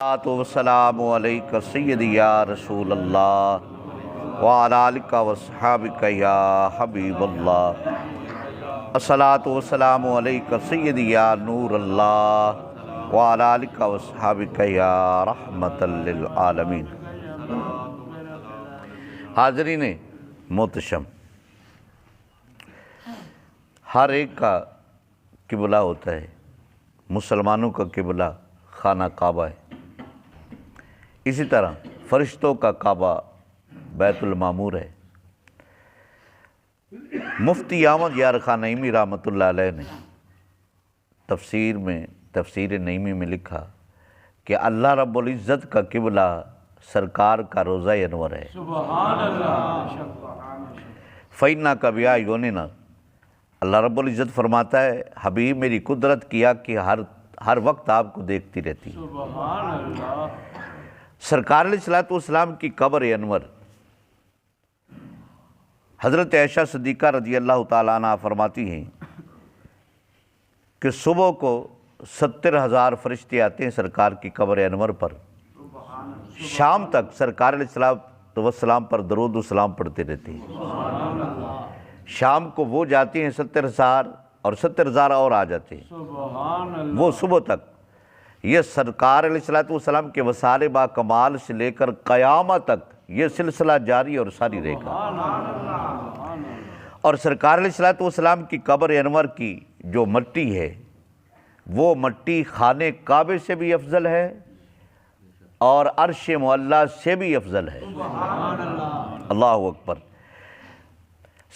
والسلام علیکہ سیدی یا رسول اللہ وعلی آلکہ وصحابکہ یا حبیب اللہ۔ الصلاۃ والسلام علیکہ سیدی یا نور اللہ وعلی آلکہ وصحابکہ یا رحمت للعالمین۔ حاضرین محتشم، ہر ایک کا قبلہ ہوتا ہے۔ مسلمانوں کا قبلہ خانہ کعبہ ہے، اسی طرح فرشتوں کا کعبہ بیت المعمور ہے۔ مفتی احمد یار خان نعیمی رحمۃ اللہ علیہ نے تفسیر نعیمی میں لکھا کہ اللہ رب العزت کا قبلہ سرکار کا روضہ انور ہے۔ سبحان اللہ۔ فَإِنَّكَ بِأَعْيُنِنَا، اللہ رب العزت فرماتا ہے حبیب میری قدرت کیا کہ ہر وقت آپ کو دیکھتی رہتی ہے۔ سبحان اللہ۔ سرکار علیہ السلام کی قبر انور، حضرت عائشہ صدیقہ رضی اللہ تعالیٰ عنہ فرماتی ہیں کہ صبح کو 70,000 فرشتے آتے ہیں سرکار کی قبر انور پر، شام تک سرکار علیہ السلام پر درود و سلام پڑھتے رہتے ہیں۔ شام کو وہ جاتے ہیں 70,000 اور 70,000 اور آ جاتے ہیں، سبحان اللہ۔ وہ صبح تک یہ سرکار علیہ السلام کے وصال با کمال سے لے کر قیامت تک یہ سلسلہ جاری اور ساری رہے گا۔ اور سرکار علیہ السلام کی قبر انور کی جو مٹی ہے وہ مٹی خانے کعبے سے بھی افضل ہے اور عرش معلیٰ سے بھی افضل ہے۔ اللہ اکبر۔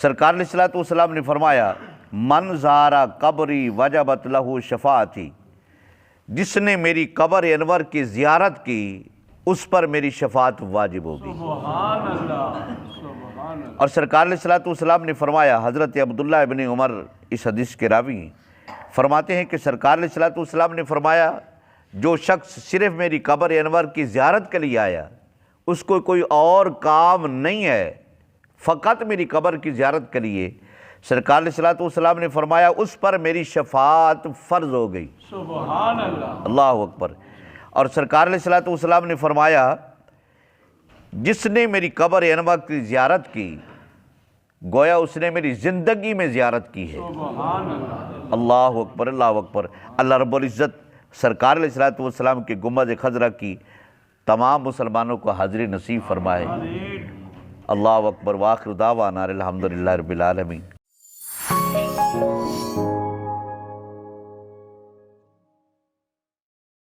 سرکار علیہ السلام نے فرمایا من زارا قبری وجبت لہو شفاعتی، جس نے میری قبر انور کی زیارت کی اس پر میری شفاعت واجب ہوگی۔ سبحان اللہ۔ سبحان اللہ۔ اور سرکار علیہ السلام نے فرمایا، حضرت عبداللہ ابن عمر اس حدیث کے راوی ہیں، فرماتے ہیں کہ سرکار علیہ السلام نے فرمایا جو شخص صرف میری قبر انور کی زیارت کے لیے آیا، اس کو کوئی اور کام نہیں ہے، فقط میری قبر کی زیارت کے لیے، سرکار علیہ السلام نے فرمایا اس پر میری شفاعت فرض ہو گئی۔ سبحان اللہ۔ اللہ اکبر۔ اور سرکار علیہ السلام نے فرمایا جس نے میری قبر انور کی زیارت کی گویا اس نے میری زندگی میں زیارت کی ہے۔ سبحان اللہ۔ اللہ اکبر، اللہ اکبر۔ اللہ رب العزت سرکار علیہ السلام کے گنبد خضرا کی تمام مسلمانوں کو حاضری نصیب فرمائے۔ اللہ اکبر۔ وآخر دعوانا الحمدللہ رب العالمین۔